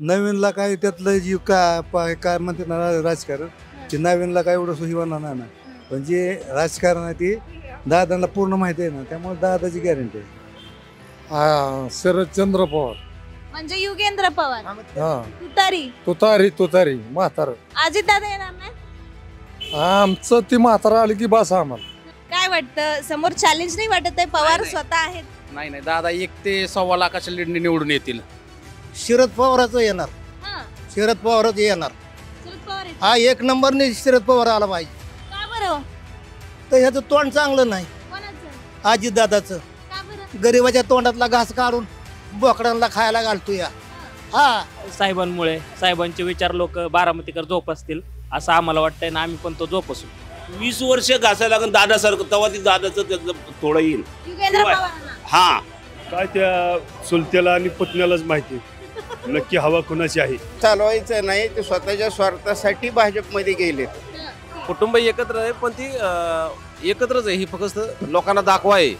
नवीनला काय त्यातलं जी काय म्हणते ना राजकारण ते नवीनला काय एवढं सोयी होणार नाही ना. पण जे राजकारण आहे ते दादांना पूर्ण माहिती आहे ना, त्यामुळे दादाची गॅरंटी आहे. शरदचंद्र पवार. म्हणजे युगेंद्र पवार. हा तुतारी तुतारी म्हातार. अजित दादा येणार नाही. आमचं ती म्हातारा आली की बस आम्हाला. काय वाटतं, समोर चॅलेंज नाही वाटत आहे? पवार स्वतः आहेत. नाही नाही, दादा 1 ते 1.25 लाखाच्या लीडने निवडून येतील. शरद पवारच येणार. हा, शरद पवारच येणार. शरद पवार आहेत. हा 1 नंबरने शरद पवार आला पाहिजे. का बरं? तर ह्याचं तोंड चांगलं नाही. कोणाचं? अजितदादाचं. का बरं? गरिबाच्या तोंडातला घास काढून बोकडांना खायला घालतो या. हा साहेबांमुळे साहेबांचे विचार लोक बारामतीकर जोपासतील असं आम्हाला वाटतंय ना, आम्ही पण तो जोपासू. 20 वर्ष घासायला लागून दादासारखं, तेव्हा ती दादाचं त्याचं थोडं येईल. युगेंद्र पवारांना. हा काय त्या चुलत्याला आणि पुतण्यालाच माहिती नक्की हवा कुणाची आहे. चालवायचं नाही, ते स्वतःच्या स्वार्थासाठी भाजपमध्ये गेले. कुटुंब एकत्र आहे, पण ती एकत्रच आहे. ही फक्त लोकांना दाखवा आहे.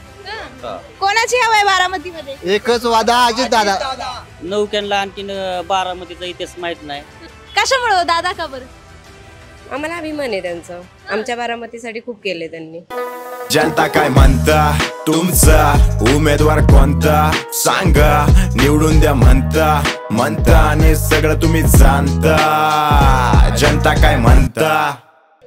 कोणाची हवा आहे बारामतीमध्ये? एकच वादा अजितदादा. नौक्यांना आणखीन बारामतीचा इतिहास माहित नाही. कशामुळे दादा? का बरं? आम्हाला अभिमान आहे त्यांचा. आमच्या बारामतीसाठी खूप केले त्यांनी. जनता काय म्हणता, तुमचा उमेदवार कोणता सांगा, निवडून द्या म्हणता आणि सगळं तुम्ही जाणता. जनता काय म्हणता.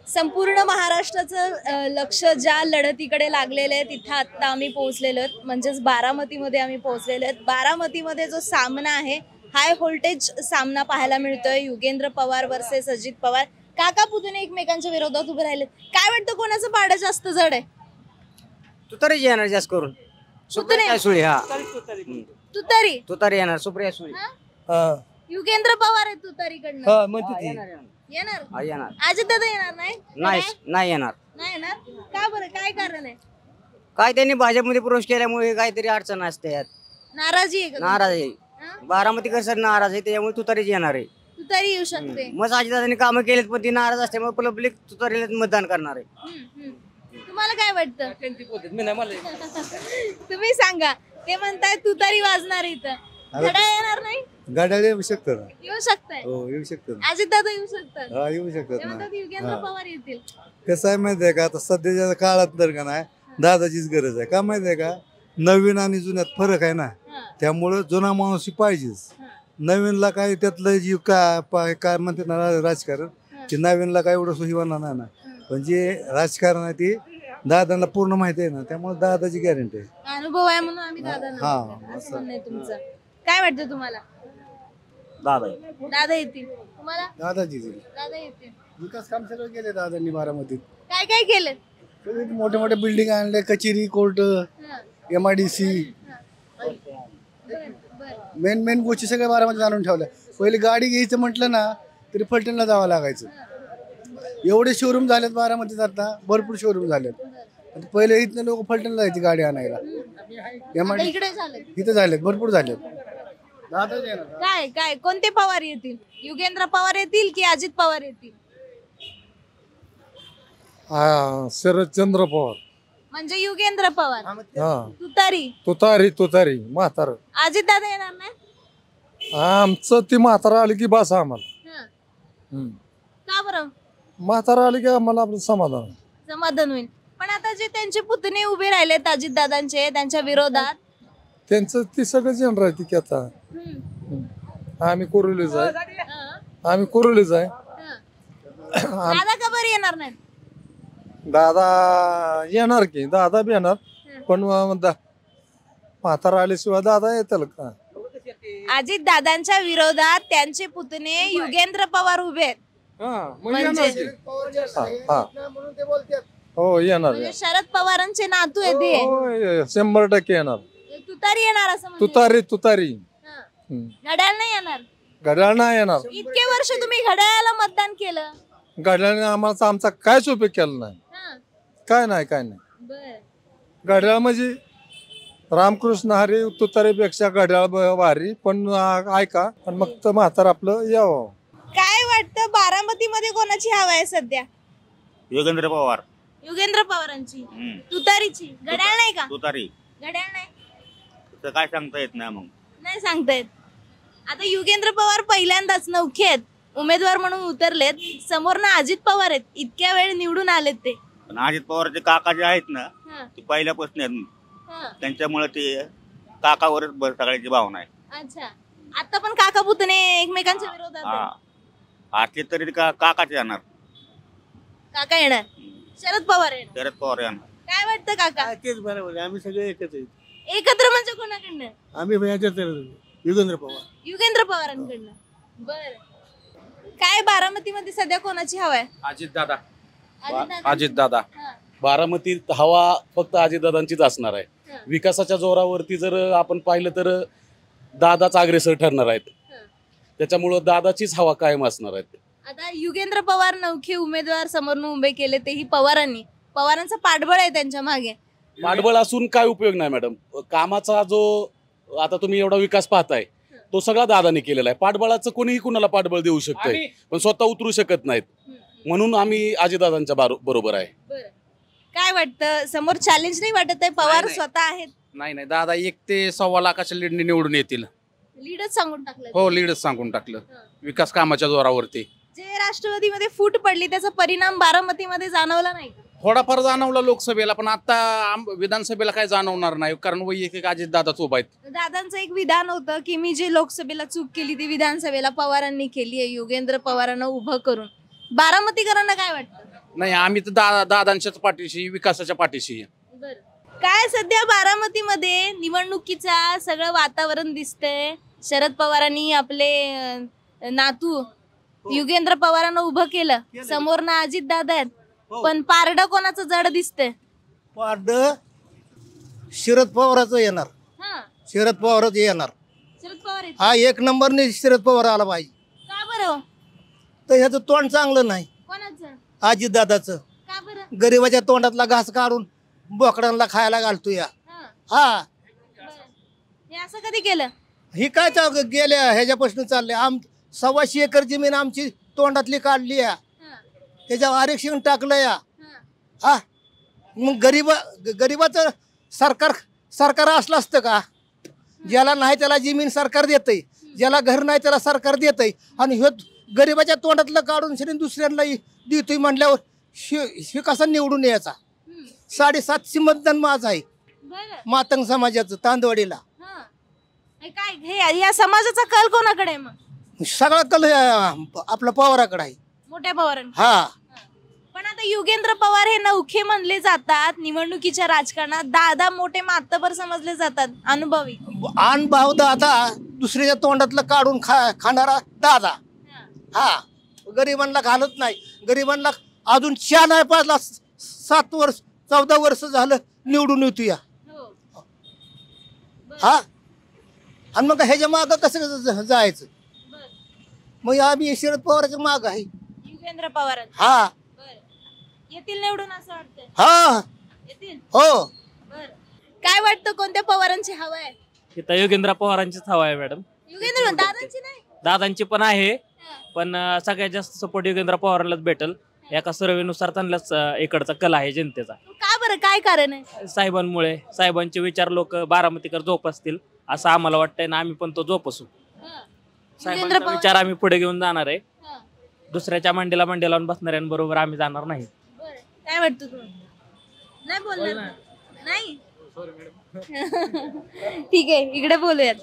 संपूर्ण महाराष्ट्राचं लक्ष ज्या लढतीकडे लागलेलं आहे तिथं आत्ता आम्ही पोहोचलेलो आहोत. म्हणजेच बारामतीमध्ये आम्ही पोहोचलेलो आहेत. बारामतीमध्ये जो सामना आहे, हाय व्होल्टेज सामना पाहायला मिळतोय. युगेंद्र पवार वर्सेस अजित पवार. काका पुतणे एकमेकांच्या विरोधात उभे राहिले. काय वाटतं, कोणाचं पाडं जास्त जड आहे? तुतारी येणार जास्त करून. सुप्रिया सुळे. हा तुतारी येणार. सुप्रिया सुळे. युगेंद्र पवार आहे तुतारीकडनं. येणार. अजित दादा येणार नाही येणार. नाही येणार. का बरं? काय कारण आहे? काय त्यांनी भाजपमध्ये प्रवेश केल्यामुळे काहीतरी अडचण असते यात. नाराजी आहे का? नाराज आहे. बारामतीकर सर नाराज आहे, त्यामुळे तुतारीच येणार आहे. तुतारी येऊ शकते. मग अजितदादांनी कामं केलेत, पण ती नाराज असल्यामुळे पब्लिक तुतारीलाच मतदान करणार आहे. तुम्हाला काय वाटतं? तुम्ही सांगा. ते म्हणताय तुतारी वाजणार इथं. घड्याळ येणार नाही. गाड्या येऊ शकतात. येऊ शकताय. हो येऊ शकतात. अजित दादा येऊ शकतात. हा येऊ शकतात ते म्हणतात युगेंद्र पवार येतील. कसं आहे माहिती आहे का, आता सध्याच्या काळात तर का नाही दादाचीच गरज आहे. का माहिती आहे का, नवीन आणि जुन्यात फरक आहे ना, त्यामुळं जुना माणूस पाहिजेच. नवीनला काय त्यातलं जी काय म्हणते ना राजकारण ते नवीनला काय एवढं सोयी होणार नाही ना. पण जे राजकारण आहे ते दादांना पूर्ण माहिती आहे ना, त्यामुळे दादाची गॅरंटी आहे. अनुभव आहे म्हणून आम्ही दादा. असं म्हणणं आहे तुमचं. काय वाटतं तुम्हाला? दादा येतील. तुम्हाला? दादाची दादा येतील. विकास काम सगळं केले दादांनी बारामतीत. काय काय केलं? मोठे मोठे बिल्डिंग आणले, कचेरी, कोर्ट, MIDC, मेन गोष्टी सगळ्या बारामतीत आणून ठेवल्या. पहिली गाडी घ्यायचं म्हटलं ना तरी फलटणला जावं लागायचं. एवढे शोरूम झालेत बारामतीत, आता भरपूर शोरूम झालेत. पहिले इथनं लोक फलटणला जायची गाडी आणायला. इथं झालेत, भरपूर झालेत. काय काय कोणते पवार येतील? युगेंद्र पवार येतील की अजित पवार येतील? शरदचंद्र पवार. म्हणजे युगेंद्र पवार. तुतारी म्हातार. अजित दादा येणार नाही. आमचं ती म्हातारा आली की बस आम्हाला. का बरं? म्हातारा आली की आम्हाला आपलं समाधान होईल. पण आता जे त्यांचे पुतणे उभे राहिलेत अजित दादांचे, त्यांच्या विरोधात, त्यांचं ती सगळं जनर आहे ती. आता आम्ही कोरोलीच आहे. दादा का बरं येणार नाही? दादा येणार की, दादा बी येणार, पण म्हातारा आल्याशिवाय दादा येतील का? अजित दादांच्या विरोधात त्यांचे पुतणे युगेंद्र पवार उभे आहेत. हो येणार. शरद पवारांचे नातू आहे ते. 100% येणार. तुतारी येणार असं तुतारी. घड्याळ नाही येणार. घड्याळ नाही येणार. इतके वर्ष तुम्ही घड्याळाला मतदान केलं. घड्याळाने आमचा कायच उपयोग केला नाही. काय नाही. घड्याळ म्हणजे रामकृष्ण हरी तुतारीपेक्षा घड्याळ भारी. पण ऐका, पण मग म्हातार आपलं यावं. काय वाटतं, बारामतीमध्ये कोणाची हवा आहे सध्या? योगेंद्र पवार. युगेंद्र पवारांची. तुतारीची. घड्याळ नाही का? तुतारी. घड्याळ नाही. काय सांगता येत नाही. मग नाही सांगता येत. आता युगेंद्र पवार पहिल्यांदाच नौखे आहेत उमेदवार म्हणून उतरलेत, समोरनं अजित पवार आहेत, इतक्या वेळ निवडून आलेत ते. पण अजित पवारचे काका जे आहेत ना हा, ते पहिल्यापासून आहेत. हा. त्यांच्यामुळे ते काकावरच सगळ्याची भावना आहे. अच्छा, आता पण काका पुतणे एकमेकांच्या विरोधात आहेत. हा आजचे तरी ते काकाचे येणार. काका येणार, शरद पवार येणार. शरद पवार येणार. काय वाटतं काका? तेच बरोबर, आम्ही सगळे एकच आहेत. एकत्र म्हणजे कोणाकडनं? आम्ही युगेंद्र पवार. युगेंद्र पवारांकडनं. बर, काय बारामतीमध्ये सध्या कोणाची हवा आहे? अजित दादा. अजित दादा. बारामतीत हवा फक्त अजितदादांचीच असणार आहे. हा. विकासाच्या जोरावरती जर आपण पाहिलं तर दादाच अग्रेसर ठरणार आहेत. त्याच्यामुळं दादाचीच हवा कायम असणार आहेत. आता युगेंद्र पवार नौखे उमेदवार समोरून उभे केले, तेही पवारांनी. पवारांचं पाठबळ आहे त्यांच्या मागे. पाठबळ असून काय उपयोग नाही मॅडम. कामाचा जो आता तुम्ही एवढा विकास पाहताय तो सगळा दादाने केलेला आहे. पाठबळाचं कोणीही कुणाला पाठबळ देऊ शकतंय पण स्वतः उतरू शकत नाहीत. म्हणून आम्ही अजितदादांच्या बरोबर आहे. काय वाटतं, समोर चॅलेंज नाही वाटत आहे? पवार नाही. स्वतः आहेत. नाही दादा 1 ते 1.25 लाखाच्या लीडने निवडून येतील. लीडच सांगून टाकलं. हो, लीडच सांगून टाकलं विकास कामाच्या जोरावरती. जे राष्ट्रवादीमध्ये फूट पडली त्याचा परिणाम बारामतीमध्ये जाणवला नाही का? थोडाफार जाणवला लोकसभेला, पण आता विधानसभेला काय जाणवणार नाही, कारण वैयक्तिक अजित दादाच उभा आहेत. दादांचं एक विधान होतं की मी जे लोकसभेला चूक केली ती विधानसभेला पवारांनी केली आहे, युगेंद्र पवारांना उभं करून. बारामतीकरांना काय वाटतं? नाही, आम्ही तर दादांच्याच पाठीशी, विकासाच्या पाठीशी. काय सध्या बारामतीमध्ये निवडणुकीचा सगळं वातावरण दिसतंय. शरद पवारांनी आपले नातू युगेंद्र पवारांना उभं केलं, समोरनं अजित दादा आहेत, पण पारडं कोणाचं जड दिसतंय? पारड शरद पवाराचं येणार. हा, शरद पवारच येणार. शरद पवार आहेत. हा, 1 नंबरने शरद पवार आला पाहिजे. का बरं? तर ह्याचं तोंड चांगलं नाही कोणाचं? अजित दादाचं. का बरं? गरिबाच्या तोंडातला घास काढून बोकडांना खायला घालतो या. हा, हे असं कधी केलं? ही काय गेल्या ह्याच्यापासून चालले. 1.25 एकर जमीन आमची तोंडातली काढली या, त्याच्यावर आरक्षण टाकलं या. हा, मग गरीबाचं सरकार असलं असतं का? ज्याला नाही त्याला जमीन सरकार देतंय, ज्याला घर नाही त्याला सरकार देतंय, आणि हे गरीबाच्या तोंडातलं काढून दुसऱ्यांना देतोय म्हणल्यावर हे कसा निवडून यायचा? 750 मतदान माझं आहे मातंग समाजाचं तांदवाडीला. काय हे या समाजाचा कल कोणाकडे आहे? मग सगळा कल आपल्या पवाराकडे आहे, मोठ्या पवारांकडे. हा, पण आता युगेंद्र पवार हे नौखे म्हणले जातात निवडणुकीच्या राजकारणात. दादा मोठे मातबर समजले जातात, अनुभवी. अनुभव दादा, दुसऱ्याच्या तोंडातलं काढून खाणारा दादा. हा, गरिबांना घालत नाही. गरिबांना अजून 4 नाही 5 7 वर्ष 14 वर्ष झालं निवडून येतो या. हा, आणि मग ह्याच्या माग कसं जायचं? मग आम्ही शरद पवाराच्या माग आहे. युगेंद्र पवार. हा, येतील निवडून असं वाटतं? हा, येतील. हो. काय वाटतं, कोणत्या पवारांची हवा आहे? इथं युगेंद्र पवारांचीच हवा आहे मॅडम. युगेंद्र, दादांची नाही? दादांची पण आहे, पण सगळ्यात जास्त सपोर्ट युगेंद्र पवारांनाच भेटल. एका सर्वेनुसार त्यांनाच इकडचा कल आहे जनतेचा. का बरं, काय कारण आहे? साहेबांमुळे. साहेबांचे विचार लोक बारामतीकर जोपासतील असं आम्हाला वाटतंय ना, आम्ही पण तो जोपासू. साहेबांचा विचार आम्ही पुढे घेऊन जाणार आहे. दुसऱ्याच्या मांडीला लावून बसणाऱ्यांबरोबर आम्ही जाणार नाही. काय वाटतं तुम्हाला? नाही बोलणार? नाही. ठीक आहे, इकडे बोलूयात.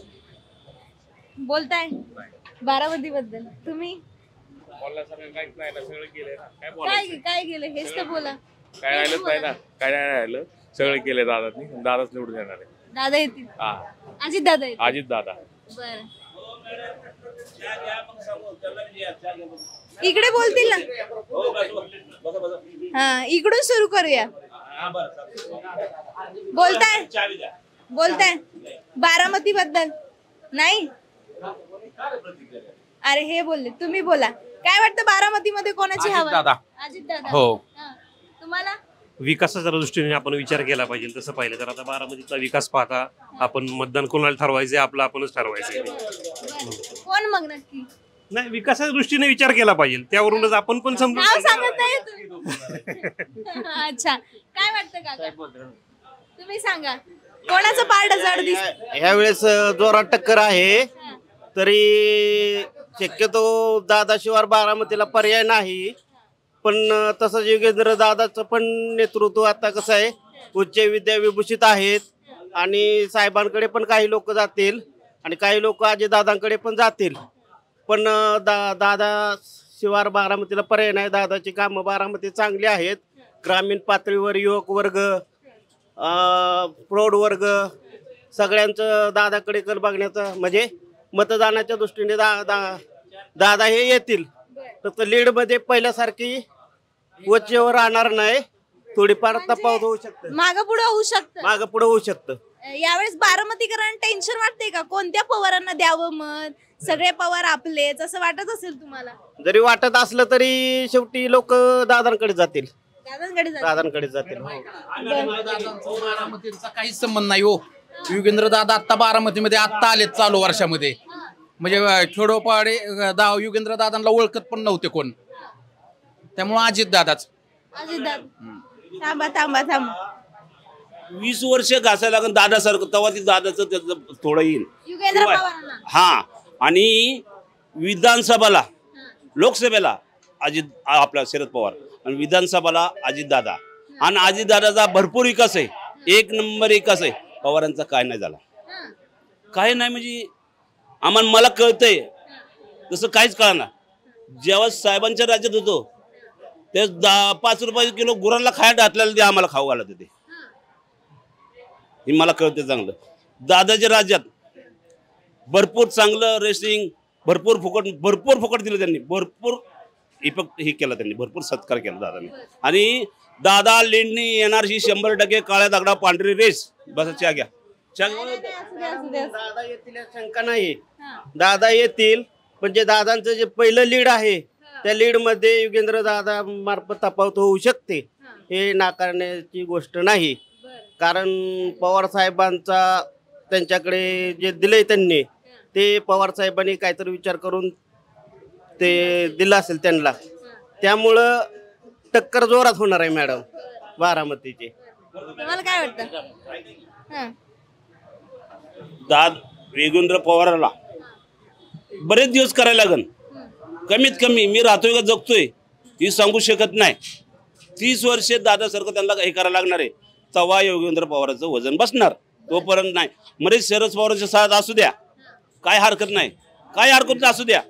बोलताय बारामती बद्दल तुम्ही? काय केलं हेच तर बोला. काय राहिलंच नाही ना, काय नाही राहिलं, सगळं केलं दादानी. दादाच निवडून येणार आहे. दादा येतील. अजित दादा येतील. अजित दादा. बरं, इकडे बोलतील ना. हा, इकडून सुरू करूया. बोलताय बारामती बद्दल? नाही. अरे हे बोलले, तुम्ही बोला. काय वाटतं बारामतीमध्ये कोणाची हवा? अजित दादा. हो. तुम्हाला? विकासाच्या दृष्टीने आपण विचार केला पाहिजे. तसं पाहिलं तर आता बारामतीचा विकास पाहता आपण मतदान कोणाला ठरवायचे, आपलं आपणच ठरवायचं. कोण मग नक्की? नाही, विकासाच्या दृष्टीने विचार केला पाहिजे, त्यावरूनच आपण पण समजून. सांगत नाही. अच्छा, काय वाटतं काका? तुम्ही सांगा, कोणाचं पारड जड दिसतं? ह्या वेळेस जोरात टक्कर आहे. तरी शक्यतो दादाशिवाय बारामतीला पर्याय नाही. पण तसंच योगेंद्र दादाचं पण नेतृत्व आता कसं आहे, उच्च विद्याविभूषित आहेत आणि साहेबांकडे पण काही लोक जातील आणि काही लोक अजितदादांकडे पण जातील. पण दादा शिवार बारामतीला पर्याय नाही. दादाची कामं बारामती चांगली आहेत. ग्रामीण पातळीवर युवक वर्ग, प्रौढ वर्ग सगळ्यांचं दादाकडे कल बघण्याचं म्हणजे मतदानाच्या दृष्टीने दादा हे येतील. फक्त लीडमध्ये पहिल्यासारखी वचेवर राहणार नाही. थोडीफार तफावत होऊ शकते, मागं पुढे होऊ शकतं. यावेळेस बारामतीकरांना टेन्शन वाटते का? कोणत्या पवारांना द्यावं मत? सगळे पवार आपलेच असं वाटत असेल तुम्हाला? जरी वाटत असलं तरी शेवटी लोक दादांकडे जातील. बारामतीचा काहीच संबंध नाही हो. योगेंद्र दादा आता बारामतीमध्ये आत्ता आलेत चालू वर्षामध्ये. म्हणजे खेडोपाडे योगेंद्र दादांना ओळखत पण नव्हते कोण. त्यामुळे अजित दादाच. थांबा 20 वर्ष घासायला लागून दादासारखं, तेव्हा ती दादाचं त्याचं थोडं येईल. योगेंद्र पवारांना हा, आणि विधानसभाला, लोकसभेला अजित आपला शरद पवार आणि विधानसभाला अजित दादा. आणि अजित दादाचा भरपूर विकास आहे, 1 नंबर विकास आहे. पवारांचा काय नाही झाला, काय नाही. म्हणजे आम्हाला मला कळतंय तसं काहीच कळणार. जेव्हा साहेबांच्या राज्यात होतो ते 5 रुपये किलो गुरांना खायला घातलेलं ते आम्हाला खाऊ घालत होते. हे मला कळतं चांगलं. दादाच्या राज्यात भरपूर चांगलं रेसिंग, भरपूर फुकट दिलं त्यांनी. भरपूर इफेक्ट हे केलं त्यांनी, भरपूर सत्कार केला दादाने. आणि दादा लीडनी येणार ही 100% काळ्या दगडा पांढरी रेस. बस चहा घ्या. दादा येतील शंका नाही. दादा येतील, पण जे दादांचं जे पहिलं लीड आहे त्या लीड मध्ये योगेंद्र दादा मार्फत तफावत होऊ शकते. हे नाकारण्याची गोष्ट नाही. कारण पवार साहेबांचा त्यांच्याकडे जे दिलंय त्यांनी, ते पवार साहेबांनी काहीतरी विचार करून ते दिलं असेल त्यांना. त्यामुळं टक्कर जोरात होणार आहे मॅडम बारामतीची. तुम्हाला काय वाटतं? योगेंद्र पवाराला बरेच दिवस करायला लागन. कमीत कमी मी राहतोय का जगतोय ही सांगू शकत नाही. 30 वर्षे दादासारखं त्यांना हे करायला लागणार आहे. तेव्हा योगेंद्र पवारांचं वजन बसणार. तोपर्यंत नाही. म्हणजे शरद पवारांच्या साथ असू द्या, काय हरकत नाही, काय हरकत असू द्या,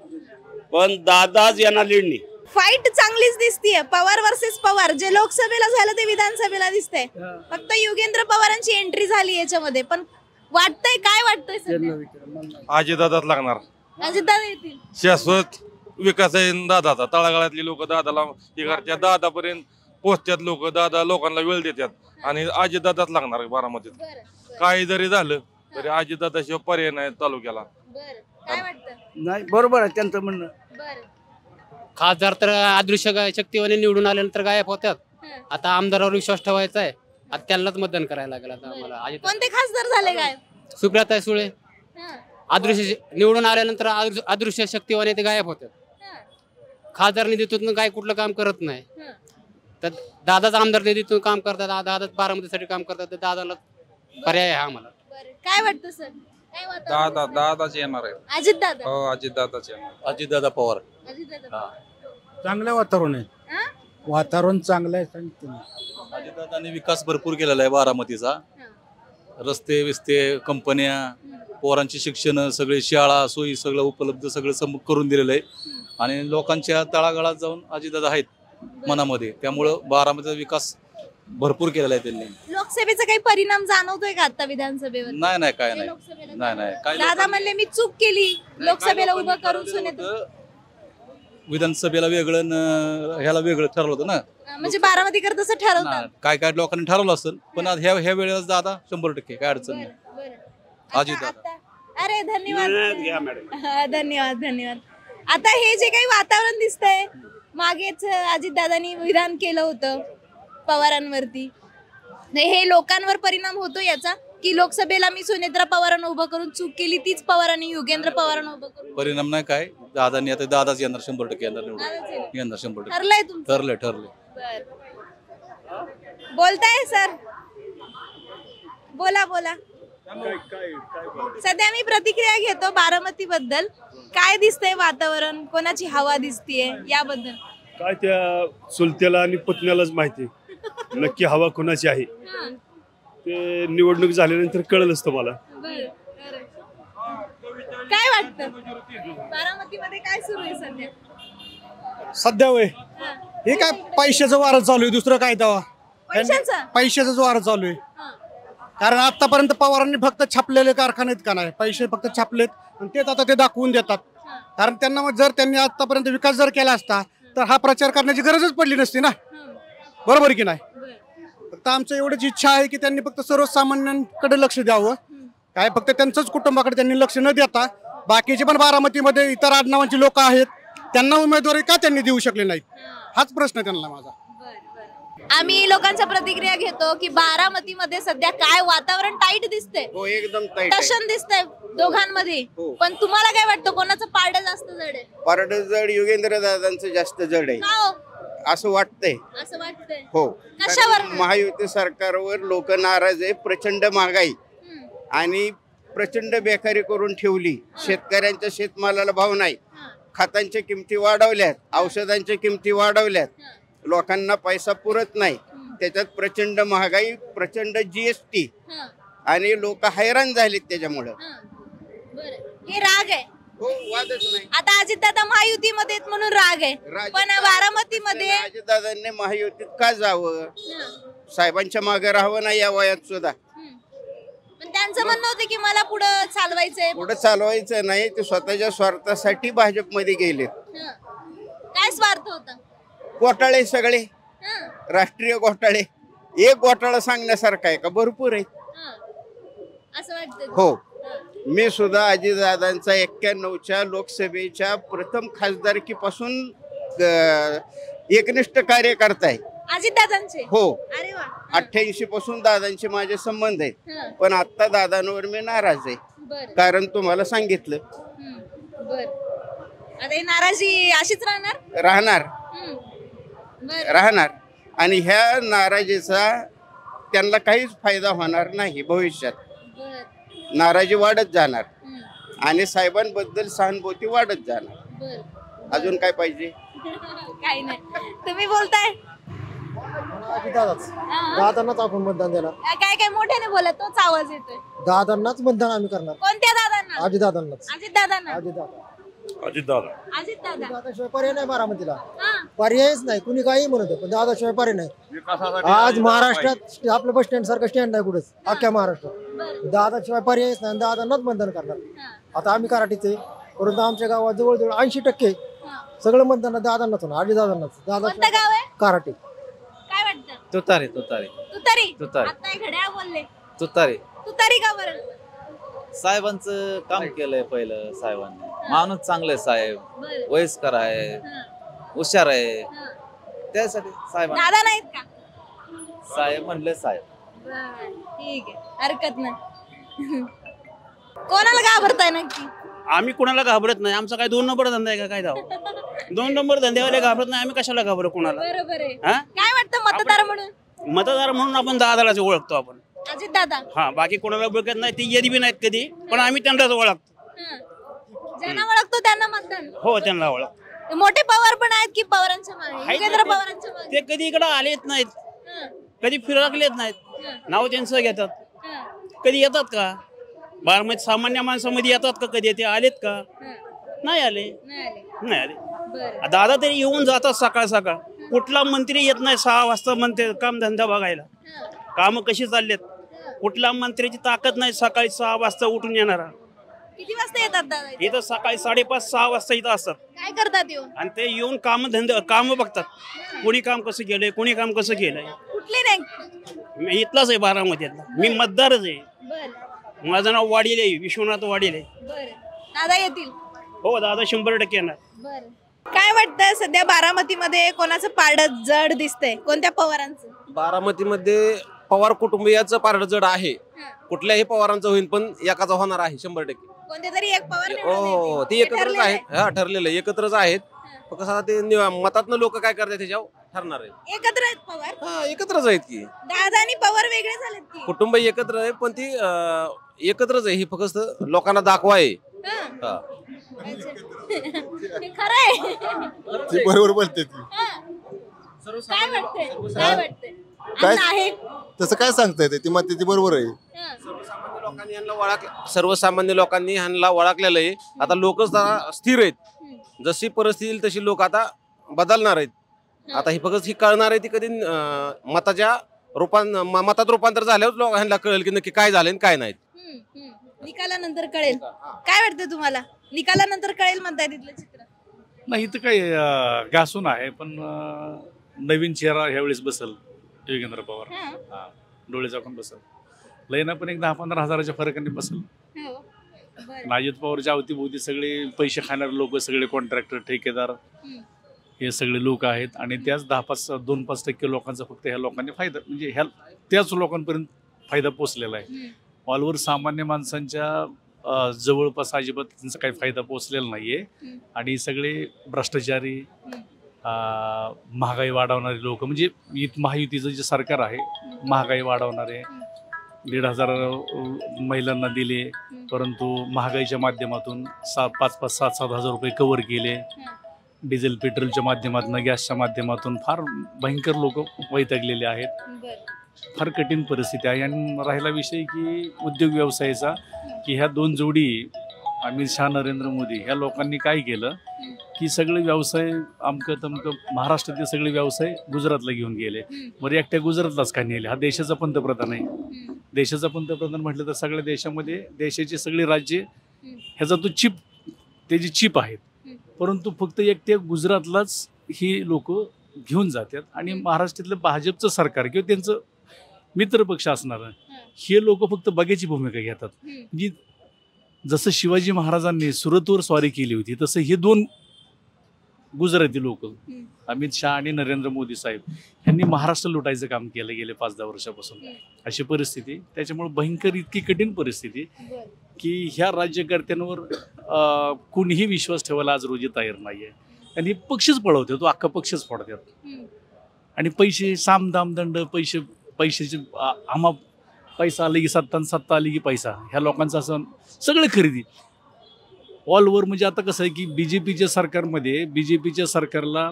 पण दादाच येणार लीडनी. फाईट चांगलीच दिसतीये. पवार वर्सेस पवार. जे लोकसभेला झालं ते विधानसभेला दिसतंय. फक्त योगेंद्र पवारांची एंट्री झाली याच्यामध्ये. पण वाटतंय, काय वाटतंय सध्या? अजितदादाच लागणार. अजितदादा येतील. शाश्वत विकास आहे दादाचा. तळागाळातली लोक दादाला हे करतात, दादापर्यंत पोहोचतात लोक, दादा लोकांना वेळ देतात. आणि अजितदादाच लागणार आहे बारामतीत. काही जरी झालं तरी अजितदादाशिवाय पर्याय नाही तालुक्याला. काय वाटतं? नाही, बरोबर आहे त्यांचं म्हणणं. खासदार तर अदृश्य शक्तीवाने निवडून आल्यानंतर गायब होतात. आता आमदारावर विश्वास ठेवायचा आहे. आता त्यांनाच मतदान करायला लागेल. आता आम्हाला कोणते खासदार झाले काय? सुप्रियाताई सुळे अदृश्य निवडून आल्यानंतर अदृश्य शक्तीवाने ते गायब होतात. खासदार निधीतून काय कुठलं काम करत नाही. तर दादाच आमदार निधीतून काम करतात, दादाच बारामतीसाठी काम करतात. तर दादाला पर्याय आहे आम्हाला. काय वाटतं सर? दादाच येणार आहे. अजितदादा. हो, अजितदादाच येणार. अजितदादा पवार. चांगलं वातावरण आहे. वातावरण चांगलं आहे. अजितदादांनी विकास भरपूर केलेला आहे बारामतीचा. रस्ते विस्ते, कंपन्या, पोरांची शिक्षण, सगळे शाळा सोयी सगळं उपलब्ध सगळं करून दिलेलं आहे. आणि लोकांच्या तळागाळात जाऊन अजितदादा आहेत मनामध्ये. त्यामुळं बारामतीचा विकास भरपूर केलेला आहे त्यांनी. लोकसभेचा काही परिणाम जाणवतोय का आता विधानसभेवर? नाही काय नाही. काय दादा म्हणले मी चूक केली लोकसभेला उभं करून सुनेत. विधानसभेला वेगळं ह्याला वेगळं ठरवलं होतं ना. म्हणजे बारामतीकर तसं ठरवतात. काय लोकांनी ठरवलं असेल. पण ह्या वेळेला दादा 100% काय अडचण नाही. अजितदादा. अरे धन्यवाद. धन्यवाद. आता हे जे काही वातावरण दिसतंय, मागेच अजितदादांनी विधान केलं होतं पवारांवरती. हे लोकांवर परिणाम होतो याचा, की लोकसभेला मी सुनेत्रा पवारांना उभं करून चूक केली, तीच पवारांनी योगेंद्र पवारांना उभं करून. परिणाम नाही काय. दादांनी आता दादाच येणार 100% येणार निवडून. येणार 100%. ठरलंय तुमचं? ठरलंय. बोलताय सर? बोला. सध्या मी प्रतिक्रिया घेतो बारामती बद्दल. काय दिसतंय वातावरण, कोणाची हवा दिसतीये याबद्दल? काय त्या चुलत्याला आणि पुतण्यालाच माहिती नक्की हवा कोणाची आहे. ते निवडणूक झाल्यानंतर कळलंच तुम्हाला. काय वाटतं बारामतीमध्ये काय सुरू आहे सध्या? सध्या वय हे काय पैशाचं वारं चालू आहे, दुसरं काय तेव्हा पैशाचं वारं चालू आहे. कारण आतापर्यंत पवारांनी फक्त छापलेले कारखाने आहेत का नाही, पैसे फक्त छापलेत आणि तेच आता ते दाखवून देतात. कारण त्यांना मग जर त्यांनी आतापर्यंत विकास जर केला असता तर हा प्रचार करण्याची गरजच पडली नसती ना, बरोबर की नाही. फक्त आमचं एवढीच इच्छा आहे की त्यांनी फक्त सर्वसामान्यांकडे लक्ष द्यावं. काय फक्त त्यांचंच कुटुंबाकडे त्यांनी लक्ष न देता बाकीचे पण बारामतीमध्ये इतर आडनावांची लोक आहेत, त्यांना उमेदवारी का त्यांनी देऊ शकले नाहीत, हाच प्रश्न त्यांना माझा. आम्ही लोकांच्या प्रतिक्रिया घेतो की बारामतीमध्ये सध्या काय वातावरण टाईट दिसतंय. हो एकदम टाईट आहे. टशन दिसतंय दोघांमध्ये. पण तुम्हाला काय वाटतं कोणाचं पारडं जास्त जड आहे? पारडं जड युगेंद्र दादांचं जास्त जड आहे का हो? असं वाटतंय. असं वाटतंय. हो, कशावर? महायुती सरकारवर लोक नाराज आहे. प्रचंड महागाई आणि प्रचंड बेकारी करून ठेवली. शेतकऱ्यांच्या शेतमालाला भाव नाही, खतांच्या किमती वाढवल्यात, औषधांच्या किमती वाढवल्यात, लोकांना पैसा पुरत नाही, त्याच्यात प्रचंड महागाई, प्रचंड जीएसटी आणि लोक हैराण झालेत त्याच्यामुळं. हे राग आहे. हो, वादच नाही. आता अजितदादा महायुतीमध्ये आहेत म्हणून राग आहे, पण बारामतीमध्ये अजितदादांनी महायुतीत का जावं? साहेबांच्या मागे राहावं नाही या वयात सुद्धा. पण त्यांचं म्हणणं होतं की मला पुढे चालवायचंय. पुढे चालवायचं नाही, ते स्वतःच्या स्वार्थासाठी भाजपमध्ये गेलेत. काय स्वार्थ होता? घोटाळे सगळे, राष्ट्रीय घोटाळे. एक घोटाळा सांगण्यासारखा आहे का? भरपूर आहेत. असं वाटतं. हो, मी सुद्धा अजितदादांचा 91च्या लोकसभेच्या प्रथम खासदारकीपासून एकनिष्ठ कार्यकर्ता आहे. अजितदादांचे? हो, अरे वा. 88 पासून दादांचे माझे संबंध आहेत. पण आता दादांवर मी नाराज आहे. कारण तुम्हाला सांगितलं. आता ही नाराजी अशीच राहणार आणि ह्या नाराजीचा त्यांना काहीच फायदा होणार नाही. भविष्यात नाराजी वाढत जाणार आणि साहेबांबद्दल सहानुभूती वाढत जाणार. अजून काय पाहिजे? काही नाही. तुम्ही बोलताय दादांनाच आपण मतदान देणार. काय काय मोठ्याने बोला, तोच आवाज येतोय. दादांनाच मतदान आम्ही करणार. कोणत्या दादांना? अजितदादांनाच. अजितदादांना. अजितदादा. दादाशिवाय पर्याय नाही बारामतीला, पर्यायच नाही. कुणी काही म्हणत पण दादाशिवाय पर्याय नाही. आज महाराष्ट्रात आपलं बस स्टँड सारखं स्टँड नाही कुठेच अख्ख्या महाराष्ट्रात. दादाशिवाय पर्यायच नाही, दादांनाच मतदान करणार. आता आम्ही कराटीचे, परंतु आमच्या गावात जवळजवळ 80% सगळं मतदान दादांनाच होणार, अजितदादांनाच. दादा कराटे. काय वाटतं? तुतारी. आता घड्याळ बोलले. तुतारी का बरं? साहेबांचं काम केलंय पहिलं साहेबांनी. माणूस चांगले साहेब, वयस्कर आहे, हुशार आहे, त्यासाठी साहेब. दादा नाहीत का? साहेब म्हणले साहेब. ठीक आहे, हरकत नाही. कोणाला घाबरताय नक्की? आम्ही कोणाला घाबरत नाही. आमचा काय 2 नंबर धंदा आहे का? काय दावा 2 नंबर धंद्यावाले घाबरत नाही. आम्ही कशाला घाबरू कोणाला? बरोबर आहे. काय वाटतं मतदार म्हणून? मतदार म्हणून आपण दादालाच ओळखतो आपण. अजितदादा. हा, बाकी कोणाला ओळखत नाही. ती येत बी नाहीत कधी, पण आम्ही त्यांनाच ओळखतो. ज्यांना ओळखतो त्यांना मतदान. हो, त्यांना ओळखतो. मोठे पवार पण आहेत की पवारांच्या मागे? युगेंद्र पवारांच्या मागे. ते कधी इकडे आलेच नाहीत, कधी फिरकलेच नाहीत. नाव त्यांचं घेतात. कधी येतात का बारामती? सामान्य माणसामध्ये येतात का कधी? ते आलेत का? नाही आले. दादा तरी येऊन जातात सकाळ सकाळ. कुठला मंत्री येत नाही 6 वाजता म्हणते काम धंदा बघायला, काम कशी चाललेत. कुठला मंत्र्याची ताकद नाही सकाळी 6 वाजता उठून येणारा. किती वाजता येतात दादा? इथं सकाळी 5:30-6 वाजता इथं असतात. काय करतात येऊन? आणि ते येऊन काम बघतात. कोणी काम कसं केलंय, कोणी काम कसं केलंय. कुठले नाही? मी इथलाच आहे बारामतीतला. मी मतदारच आहे. माझं नाव वाडील आहे, विश्वनाथ वाडील आहे. दादा येतील? हो, दादा 100% येणार. काय वाटतं सध्या बारामतीमध्ये कोणाचं पारडं जड दिसतंय? कोणत्या पवारांचं? बारामतीमध्ये पवार कुटुंबियाचं पारडं जड आहे. कुठल्याही पवारांचं होईल, पण एकाचा होणार आहे 100%. कोणते तरी एक पवार? हो, ती एकत्रच आहेत. हा, ठरलेलं एकत्रच आहेत. कसं ते मतातनं लोक काय करतात त्याच्यावर ठरणार आहे. एकत्र आहेत पवार? हा, एकत्रच आहेत की. दादा आणि पवार वेगळे झालेत की? कुटुंब एकत्र आहे पण ती एकत्रच आहे. ही फक्त लोकांना दाखवा आहे. हा. खरं आहे. ती बरोबर बोलते ती. काय वाटतंय? काय वाटतंय? काय अण्णा आहे? तसं काय सांगता येते ती म्हणते ती बरोबर आहे. सर्वसामान्य लोकांनी ह्यांना ओळखलेलं आहे. आता लोक स्थिर आहेत. जशी परिस्थिती येईल तशी लोक आता बदलणार आहेत. आता ही फक्त ही कळणार आहे ती कधी मताच्या मतात रूपांतर झाल्यावर लोक ह्यांना कळेल की नक्की काय झालं काय नाही. निकालानंतर कळेल. काय वाटतं तुम्हाला? निकालानंतर कळेल म्हणताय तिथलं चित्र? नाही इथं काही घासून आहे पण नवीन चेहरा ह्यावेळेस बसल योगेंद्र पवार. हा, डोळे झाकून बसल. लयना पण एक 10-15 हजाराच्या फरकाने बसल. अजित पवारच्या अवतीभोवती सगळे पैसे खाणारे लोक, सगळे कॉन्ट्रॅक्टर, ठेकेदार हे सगळे लोक आहेत आणि त्याच 2-5% लोकांचा फक्त ह्या लोकांनी फायदा म्हणजे ह्या त्याच लोकांपर्यंत फायदा पोचलेला आहे. ऑलवर सामान्य माणसांच्या जवळपास अजिबात त्यांचा काही फायदा पोचलेला नाहीये. आणि सगळे भ्रष्टाचारी, महागाई वाढवणारे लोक म्हणजे महायुतीचं जे सरकार आहे महागाई वाढवणारे 1,500 महिलांना दिले परंतु महागाईच्या माध्यमातून 5-7 हजार रुपये कव्हर केले. डिझेल पेट्रोलच्या माध्यमातून, गॅसच्या माध्यमातून फार भयंकर लोक वैतागलेले आहेत. फार कठीण परिस्थिती आहे. आणि राहिला विषय की उद्योग व्यवसायाचा की ह्या दोन जोडी अमित शहा, नरेंद्र मोदी ह्या लोकांनी काय केलं की सगळे व्यवसाय अमकं तमकं महाराष्ट्रातले सगळे व्यवसाय गुजरातला घेऊन गेले. बरं एकट्या गुजरातलाच का नेले? हा देशाचा पंतप्रधान आहे. देशाचा पंतप्रधान म्हटलं तर सगळ्या देशामध्ये देशाची सगळी राज्ये ह्याचा तो त्याची चिप आहेत. परंतु फक्त एकट्या गुजरातलाच ही लोक घेऊन जातात आणि महाराष्ट्रातलं भाजपचं सरकार किंवा त्यांचं मित्रपक्ष असणारं हे लोक फक्त बघ्याची भूमिका घेतात. जी जसं शिवाजी महाराजांनी सुरतवर स्वारी केली होती तसं हे दोन गुजराती लोक अमित शहा आणि नरेंद्र मोदी साहेब यांनी महाराष्ट्र लुटायचं काम केलं गेले 5-10 वर्षापासून. अशी परिस्थिती. त्याच्यामुळे भयंकर इतकी कठीण परिस्थिती की ह्या राज्यकर्त्यांवर कोणीही विश्वास ठेवायला आज रोजी तयार नाहीये. आणि पक्षच पळवतात, तो अख्खा पक्षच फोडतात. आणि पैसे सामदाम दंड, पैशाचे आम्हा पैसा आले की सत्ता आली की पैसा, ह्या लोकांचं असं सगळं खरेदी ऑल ओव्हर. म्हणजे आता कसं आहे की बीजेपीच्या सरकारला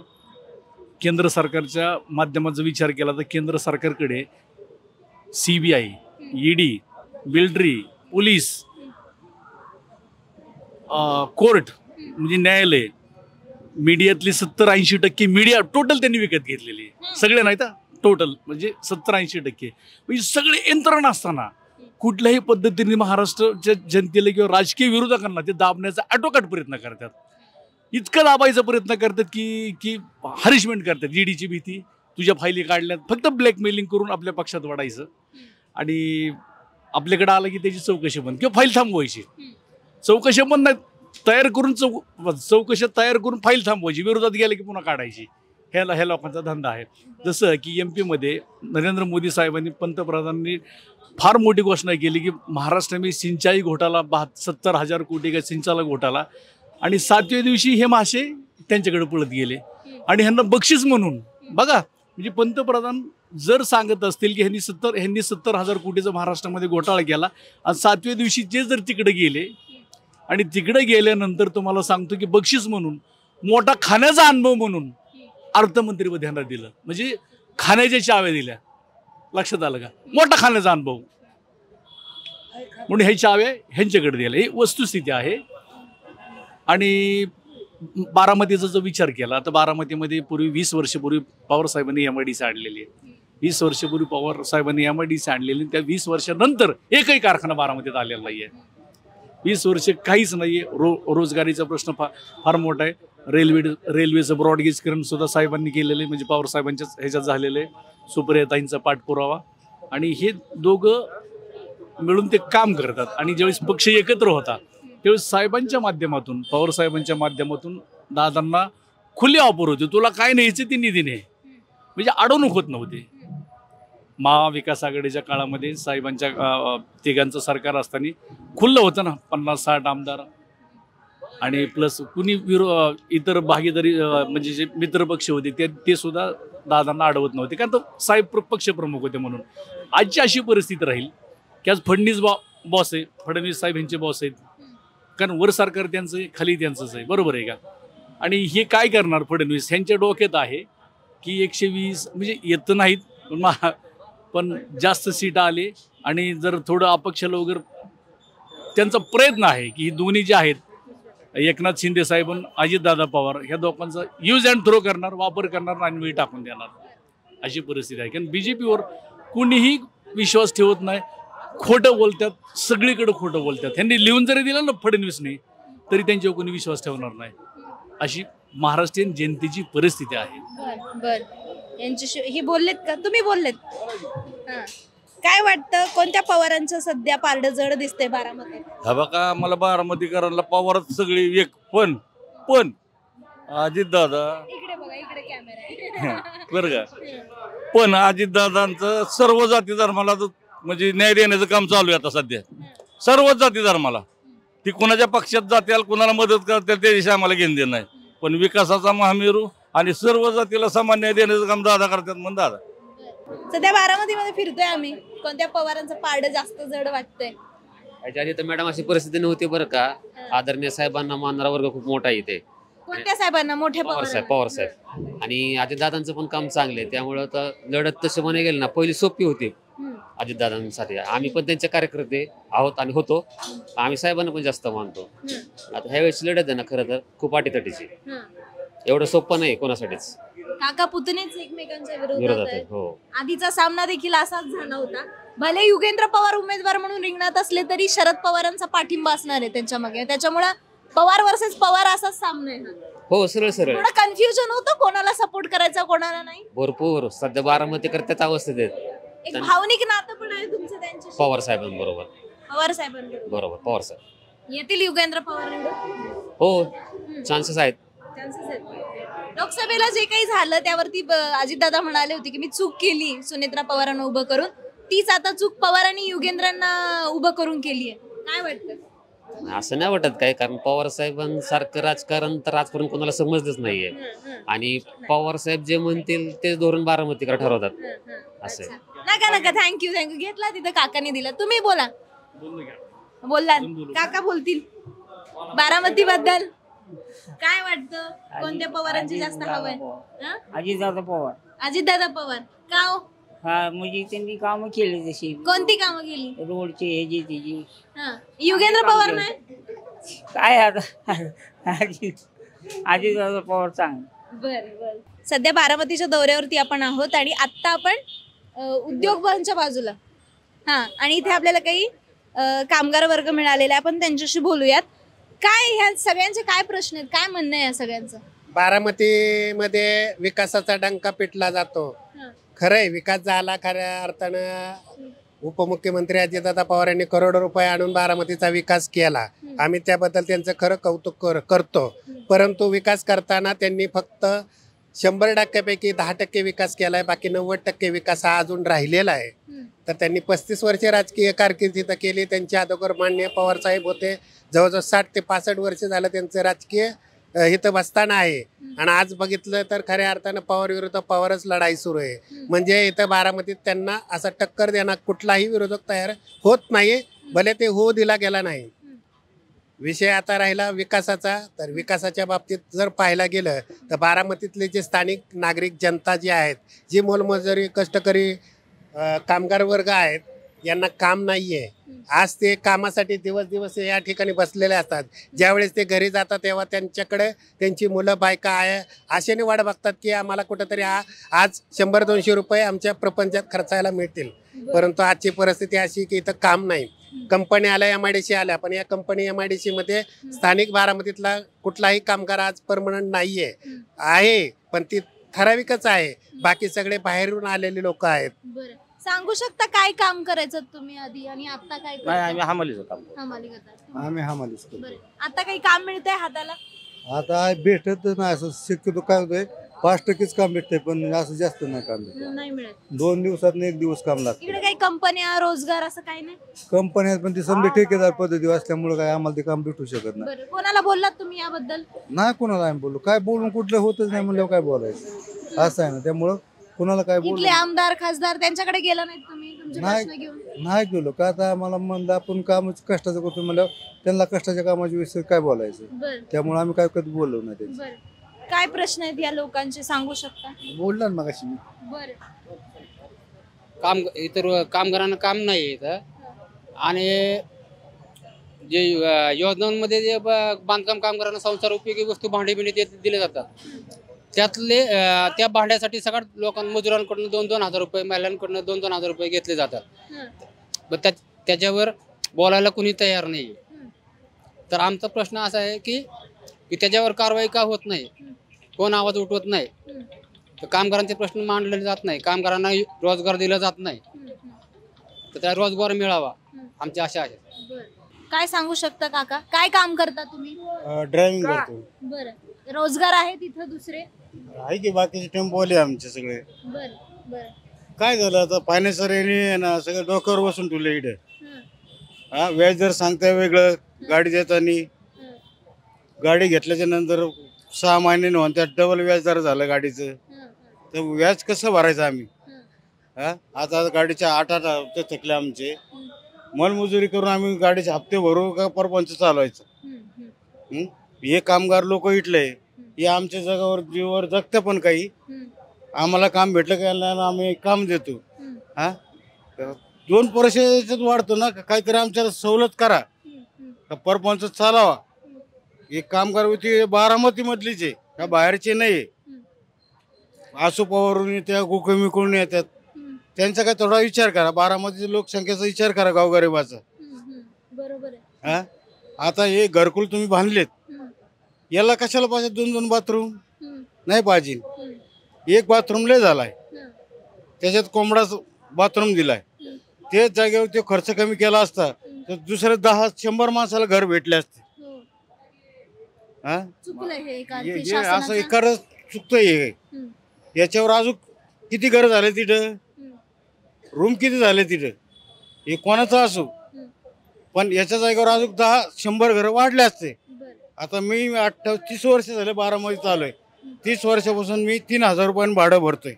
केंद्र सरकारच्या माध्यमाचा विचार केला तर केंद्र सरकारकडे CBI, ED, military, police, court म्हणजे न्यायालय, मीडियातली 70-80% मीडिया टोटल त्यांनी विकत घेतलेली. सगळे नाही तर टोटल म्हणजे 70-80% म्हणजे सगळे यंत्रणा असताना कुठल्याही पद्धतीने महाराष्ट्राच्या जनतेला किंवा राजकीय विरोधकांना ते दाबण्याचा आटोकाट प्रयत्न करतात. इतकं दाबायचा प्रयत्न करतात की हरिशमेंट करतात. EDची भीती, तुझ्या फायली काढल्यात, फक्त ब्लॅकमेलिंग करून आपल्या पक्षात वाढायचं आणि आपल्याकडे आलं की त्याची चौकशी बंद किंवा फाईल थांबवायची. चौकशी बंद नाही तयार करून चौकशा तयार करून फाईल थांबवायची, विरोधात गेले की पुन्हा काढायची. ह्या लोकांचा धंदा आहे. जसं की MP मध्ये नरेंद्र मोदी साहेबांनी पंतप्रधानांनी फार मोठी घोषणा केली की महाराष्ट्रामध्ये सिंचाई घोटाळा 70,000 कोटी का सिंचाईला घोटाळा आणि 7व्या दिवशी हे मासे त्यांच्याकडे पळत गेले आणि ह्यांना बक्षीस म्हणून बघा. म्हणजे पंतप्रधान जर सांगत असतील की ह्यांनी 70,000 कोटीचा महाराष्ट्रामध्ये घोटाळा केला आणि 7व्या दिवशी जे जर तिकडे गेले आणि तिकडे गेल्यानंतर तुम्हाला सांगतो की बक्षीस म्हणून मोठा खाण्याचा अनुभव म्हणून अर्थमंत्रीपद ह्यांना दिलं. म्हणजे खाण्याच्या चाव्या दिल्या. लक्षात आलं का? मोठा खाण्याचा अनुभव म्हणून ह्या चाव्या ह्यांच्याकडे दिल्या. ही वस्तुस्थिती आहे. आणि बारामतीचा जो विचार केला तर बारामतीमध्ये 20 वर्षापूर्वी पवार साहेबांनी MIDC आणलेली आहे. 20 वर्षापूर्वी पवार साहेबांनी MIDC आणलेली. त्या 20 वर्षानंतर एकही कारखाना बारामतीत आलेला नाही आहे. 20 वर्ष काहीच नाही आहे. रोजगारीचा प्रश्न फार मोठा आहे. रेल्वेचं ब्रॉडगेजकरण सुद्धा साहेबांनी केलेलं आहे. म्हणजे पवार साहेबांच्या ह्याच्यात झालेलं आहे. सुप्रियाताईंचा पाठपुरावा आणि हे दोघं मिळून ते काम करतात. आणि ज्यावेळेस पक्ष एकत्र होता त्यावेळेस साहेबांच्या माध्यमातून, पवार साहेबांच्या माध्यमातून दादांना खुले ऑफर होते, तुला काय न्यायचं ते निधी ने. म्हणजे अडवणूक होत नव्हते. महाविकास आघाडीच्या काळामध्ये साहेबांच्या तिघांचं सरकार असताना खुल्लं होतं ना, 50-60 आमदार आणि प्लस कुणी इतर भागीदारी म्हणजे जे मित्रपक्ष होते ते सुद्धा दादांना अडवत नव्हते, कारण तो साहेब पक्षप्रमुख होते म्हणून. आजची अशी परिस्थिती राहील की आज फडणवीस बॉस आहे, फडणवीस साहेब यांचे बॉस आहेत, कारण वर सरकार त्यांचं आहे, खाली त्यांचंच आहे, बरोबर आहे का? आणि हे काय करणार फडणवीस, ह्यांच्या डोक्यात आहे की 120 म्हणजे येत नाहीत पण जास्त सीट आले आणि जर थोडं अपक्षाला वगैरे त्यांचा प्रयत्न आहे की ही दोन्ही जे आहेत एकनाथ शिंदे साहेब आणि अजितदादा पवार ह्या दोघांचा यूज अँड थ्रो करणार, वापर करणार आणि वेळ टाकून देणार, अशी परिस्थिती आहे. कारण BJPवर कुणीही विश्वास ठेवत नाही, खोटं बोलतात, सगळीकडे खोटं बोलतात. त्यांनी लिहून जरी दिलं ना फडणवीसने तरी त्यांच्यावर कोणी विश्वास ठेवणार नाही, अशी महाराष्ट्रीयन जनतेची परिस्थिती आहे. बर यांच्याशी ही बोललेत का तुम्ही? बोललेत. काय वाटतं कोणत्या पवारांचं सध्या पारडं जड दिसतंय बारामतीत? हा बघा, मला बारामतीकरांना पवारच सगळी एक पण अजितदादा इकडे बघा, इकडे कॅमेरा आहे. बरं का, पण अजितदादांचं सर्व जाती धर्माला म्हणजे न्याय देण्याचं काम चालू आहे आता सध्या. सर्वच जाती धर्माला, ती कुणाच्या पक्षात जातील, कुणाला मदत करतील त्यादिवशी आम्हाला घेणं देणं नाही, पण विकासाचा महामेरू आणि सर्व जातीला समान न्याय देण्याचं काम दादा करतात म्हणून दादा. सध्या बारामतीमध्ये फिरतोय आम्ही, कोणत्या पवारांचं पारडं जास्त जड वाटतंय? याच्या आधी तर मॅडम अशी परिस्थिती नव्हती बरं का. आदरणीय साहेबांना मानणारा वर्ग खूप मोठा इथे. कोणत्या साहेबांना? मोठ्या पवार साहेब आणि अजितदादांचं पण काम चांगले, त्यामुळं तर लढत तसे म्हणे गेले ना पहिली सोपी होती अजितदादांसाठी. आम्ही पण त्यांचे कार्यकर्ते आहोत आणि होतो, आम्ही साहेबांना पण जास्त मानतो. आता ह्यावेळेस लढत आहे ना खरं तर खूप अटीतटीची, एवढं सोपं नाही कोणासाठीच. काका पुतणेच एकमेकांच्या विरोधात विरोधात आहेत. आहे. हो, आधीचा सामना देखील असाच झाला होता. भले युगेंद्र पवार उमेदवार म्हणून रिंगणात असले तरी शरद पवारांचा पाठिंबा असणार आहे त्यांच्या मागे, त्याच्यामुळे पवार वर्सेस पवार असाच सामना आहे. हो, सरळ सरळ थोडं कन्फ्युजन होतं कोणाला सपोर्ट करायचा कोणाला नाही. भरपूर सध्या बारामती करतात अवस्थेत आहेत. एक भावनिक नातं पण आहे तुमचं त्यांच्याशी. पवार साहेबांबरोबर. पवार साहेबांबरोबर बरोबर, पवार साहेब येतील युगेंद्र पवार निवडून? हो, चान्सेस आहेत. चान्सेस आहेत. लोकसभेला जे काही झालं त्यावरती अजितदादा म्हणाले होते की मी चूक केली सुनेत्रा पवारांना उभं करून, तीच आता चूक पवारांनी युगेंद्रांना उभं करून केली आहे. काय वाटतं? असं नाही वाटत काय, कारण पवार साहेबांसारखं राजकारण तर आजपर्यंत कोणाला समजलंच नाहीये आणि पवार साहेब जे म्हणतील तेच धोरण बारामतीकर ठरवतात असं. नका नका, थँक्यू घेतला तिथं काकाने दिला. तुम्ही बोला. बोलला काका बोलतील बारामती बद्दल. काय वाटतं कोणत्या पवारांची जास्त हवा आहे? अजितदादा पवार. अजितदादा पवार का हो? हा, म्हणजे त्यांनी कामं केली जशी. कोणती कामं केली? रोडचे हे जी तिची. युगेंद्र पवार नाही काय आता अजितदादा पवार चांगलं. बर बर. सध्या बारामतीच्या दौऱ्यावरती आपण आहोत आणि आता आपण उद्योग भवनच्या बाजूला आणि इथे आपल्याला काही कामगार वर्ग मिळालेला आहे, आपण त्यांच्याशी बोलूयात. काय ह्या सगळ्यांचे काय प्रश्न आहेत, काय म्हणणं आहे या सगळ्यांचं? बारामतीमध्ये विकासाचा डंका पिटला जातो. खरंय, विकास झाला खऱ्या अर्थानं. उपमुख्यमंत्री अजितदादा पवार यांनी करोडो रुपये आणून बारामतीचा विकास केला, आम्ही त्याबद्दल त्यांचं खरं कौतुक करतो. परंतु विकास करताना त्यांनी फक्त 100% 10% विकास केलाय, बाकी 90% विकास हा अजून राहिलेला आहे. तर त्यांनी 35 वर्षे राजकीय कारकीर्द इथं केली. त्यांच्या अगोदर माननीय पवार साहेब होते, जवळजवळ 60 ते 65 वर्ष झालं त्यांचं राजकीय इथं बसताना आहे. आणि आज बघितलं तर खऱ्या अर्थानं पवार विरुद्ध पवारच लढाई सुरू आहे. म्हणजे इथं बारामतीत त्यांना असा टक्कर देणार कुठलाही विरोधक तयार होत नाही, भले ते होऊ दिला गेला नाही. विषय आता राहिला विकासाचा. तर विकासाच्या बाबतीत जर पाहायला गेलं तर बारामतीतले जे स्थानिक नागरिक जनता जी आहेत, जी मोलमजुरी कष्टकरी कामगार वर्ग आहेत, यांना काम नाही आहे. आज ते कामासाठी दिवस दिवस या ठिकाणी बसलेले असतात. ज्यावेळेस ते घरी जातात तेव्हा त्यांच्याकडे त्यांची मुलं बायका आहे आशेने वाट बघतात की आम्हाला कुठंतरी आज 100-200 रुपये आमच्या प्रपंचात खर्चायला मिळतील. परंतु आजची परिस्थिती अशी की इथं काम नाही. कंपनी आल्या, MIDC आल्या, पण या कंपनी MIDC मध्ये स्थानिक बारामतीतला कुठलाही कामगार आज परमनंट नाही आहे, पण ती ठराविकच आहे. बाकी सगळे बाहेरून आलेले लोक आहेत. सांगू शकता काय काम करायचं तुम्ही आधी आणि आता काय करता? आम्ही हमालीचं काम करतो. हमाली करता. आम्ही हमालीच करतो. आता काही काम मिळतंय हाताला? आता भेटत नाही, असं शक्यतो काय होतंय 5%च काम भेटतंय, पण असं जास्त नाही काम भेटत. नाही मिळत. 2 दिवसात 1 दिवस काम लागतं. इकडे काही कंपन्या रोजगार असं काही नाही? कंपन्यात पण ती समजा ठेकेदार पद्धती असल्यामुळे काय आम्हाला ते काम भेटू शकत नाही. बरं, कोणाला बोललात तुम्ही याबद्दल? नाही कोणाला आम्ही बोललो, काय बोलून कुठलं होतच नाही म्हणल्यावर काय बोलायचं असं आहे ना. त्यामुळं कुणाला काय इथले बोललं आमदार खासदार त्यांच्याकडे गेला नाहीत तुम्ही तुमचे नाही प्रश्न घेऊन? नाही गेलो का आता आम्हाला म्हणलं आपण काम कष्टाचं करतो म्हणलं त्यांना कष्टाच्या कामाच्या विषयी काय बोलायचं बर त्यामुळे आम्ही काय कधी बोललो नाही त्यांचं बर काय प्रश्न आहेत या लोकांचे सांगू शकता? बोलणार मग अशी बर इतर कामगारांना काम नाही इथं आणि जे योजनांमध्ये जे बांधकाम कामगारांना संसार उपयोगी वस्तू भांडी बिंडी ते दिले जातात त्यातले त्या भांड्यासाठी सगळ्या लोकांना मजुरांकडून 2-2 हजार रुपये महिलांकडून 2-2 हजार रुपये घेतले जातात पण त्याच्यावर बोलायला कुणी तयार नाही. तर आमचा प्रश्न असा आहे की त्याच्यावर कारवाई का होत नाही, कोण आवाज उठवत नाही, तर कामगारांचे प्रश्न मांडले जात नाही, कामगारांना रोजगार दिला जात नाही, तर त्या रोजगार मिळावा आमची आशा आहे. काय सांगू शकता काका, काय काम करता तुम्ही? ड्रायव्हिंग करतो. बरं रोजगार आहे तिथं दुसरे? आहे की बाकीचे टेम्पोवाले आमचे सगळे. बरं बरं काय झालं आता फायनान्सर यांनी ना सगळं डोक्यावर बसून ठेवलं इकडे. हा व्याज दर सांगताय वेगळं, गाडी देताना गाडी घेतल्याच्या नंतर 6 महिन्याने होऊन त्यात डबल व्याज दर झालं गाडीचं, तर व्याज कसं भरायचं आम्ही? हा आता गाडीचे 8-8 हप्ते थकले आमचे, मोलमजुरी करून आम्ही गाडीचे हप्ते भरू का परपंच चालवायचं? हे कामगार लोक इथले हे आमच्या जगावर जीवावर जगतं पण काही आम्हाला काम भेटलं का आम्ही काम देतो. हा 2 वर्षाच्यात वाढतो ना, काहीतरी आमच्याला सवलत करा, परपंच चालावा. हे कामगार होती बारामती मधलीच आहे, का बाहेरचे नाही. आसू पवारून येत्या, गोकुळमीकडून येतात, त्यांचा काय थोडा विचार करा, बारामतीच्या लोकसंख्येचा विचार करा, गावगरीबाचा. बरोबर आहे. हा आता हे घरकुल तुम्ही बांधलेत, याला कशाला पाहिजे 2-2 बाथरूम? नाही पाहिजे. एक बाथरूम लय झालाय, त्याच्यात कोंबडा बाथरूम दिलाय. तेच जागेवर ते खर्च कमी केला असता तर दुसरे 10-100 माणसाला घर भेटले असते. हा हे असं एखादं चुकतंय हे. याच्यावर अजून किती घर झाले तिथं, रूम किती झाले तिथं, हे कोणाचं असो, पण याच्या जागेवर अजून 10-100 घर वाढले असते. आता मी 30 वर्ष झाले बारामती चालू आहे, 30 वर्षापासून मी 3,000 रुपयांनी भाडं भरतोय.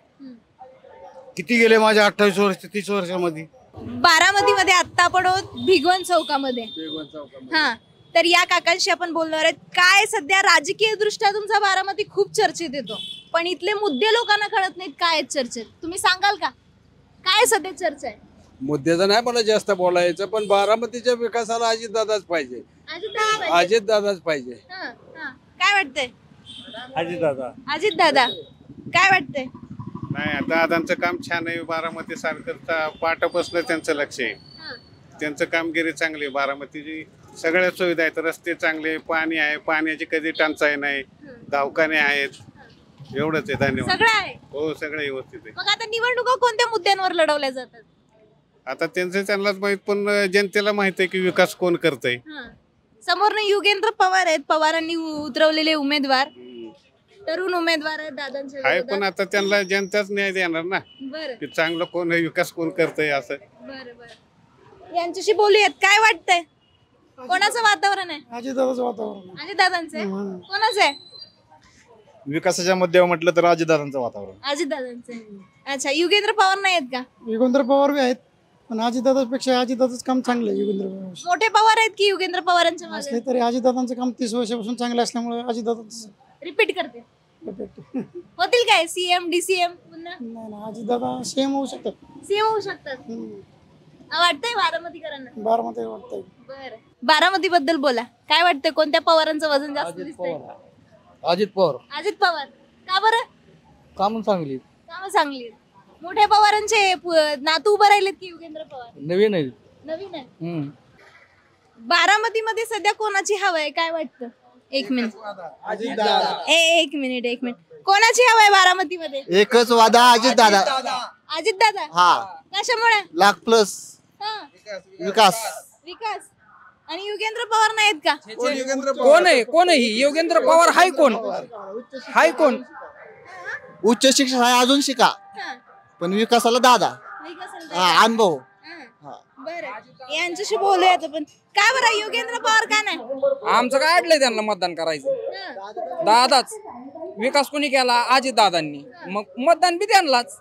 किती गेले माझे 28 वर्ष 30 वर्षामध्ये? बारामतीमध्ये आता आपण भिगवण चौकामध्ये. हा तर या काकांशी आपण बोलणार आहेत. काय सध्या राजकीय दृष्ट्या तुमचा बारामती खूप चर्चेत येतो, पण इथले मुद्दे लोकांना कळत नाहीत. काय आहेत चर्चेत, तुम्ही सांगाल का? काय सध्या चर्चा आहे? मुद्द्याचं नाही मला जास्त बोलायचं, पण बारामतीच्या विकासाला अजितदादाच पाहिजे. अजितदादाच पाहिजे. काय वाटतंय? अजित दादा काय वाटतंय? नाही दादांचं काम छान आहे. बारामती सारखं पाठापासून त्यांचं लक्ष आहे, त्यांचं कामगिरी चांगली. बारामतीची सगळ्या सुविधा आहेत, रस्ते चांगले, पाणी आहे, पाण्याची कधी टंचाई नाही, दवाखाने आहेत. एवढंच आहे. धन्यवाद. सगळं आहे. हो सगळं व्यवस्थित आहे. मग आता निवडणुका कोणत्या मुद्द्यांवर लढवल्या जातात? आता त्यांनाच माहित, पण जनतेला माहित आहे की विकास कोण करतंय. समोर युगेंद्र पवार आहेत, पवारांनी उतरवलेले उमेदवार, तरुण उमेदवार आहेत दादांच्या आहे, विरोधात. पण आता त्यांना जनताच न्याय देणार ना बरं की चांगलं कोण आहे, विकास कोण करतंय असं. बरं यांच्याशी बोलूयात. काय वाटतंय, कोणाचं वातावरण आहे? अजितदादाचं वातावरण. अजितदादांचं आहे. कोणाचं आहे? विकासाच्या मुद्द्यावर म्हटलं तर अजितदादांचं वातावरण. अजितदादांचं आहे. अच्छा, युगेंद्र पवार नाही आहेत का? युगेंद्र पवार बी आहेत, पण अजितदादापेक्षा अजितदादाचं काम चांगलं आहे. युगेंद्र पवार मोठे पवार आहेत की युगेंद्र पवारांच्या मागे? असले तरी अजितदादांचं काम 30 वर्षापासून चांगलं असल्यामुळे अजितदादाच रिपीट करते. होतील काय सीएम डीसीएम पुन्हा? नाही, अजितदादा सीएम होऊ शकतात. सीएम होऊ शकतात वाटतंय बारामतीकरांना? बारामती वाटतंय. बरं, बारामती बद्दल बोला. काय वाटतंय, कोणत्या पवारांचं वजन जास्त दिसतंय? अजित पवार. अजित पवार का बरं? काम चांगली. कामं चांगली आहेत. मोठ्या पवारांचे नातू उभं राहिलेत की युगेंद्र पवार? नवीन आहे. नवीन आहे. बारामतीमध्ये सध्या कोणाची हवा आहे काय वाटतं? एक मिनिट. एक मिनिट. कोणाची हवा आहे बारामतीमध्ये? एकच वादा अजितदादा. अजितदादा. हा. कशामुळे? लाख+ विकास. आणि युगेंद्र पवार नाहीत का? कोण आहे? कोण आहे? योगेंद्र पवार हाय कोण? उच्च शिक्षण आहे, अजून शिका, पण विकासाला दादा. अनुभव. बरं यांच्याशी बोलूयात आपण. काय बरं युगेंद्र पवार का नाही? आमचं काय अडलंय त्यांना मतदान करायचं? दादाच. विकास कोणी केला अजितदादांनी, मग मतदान बी त्यांनाच.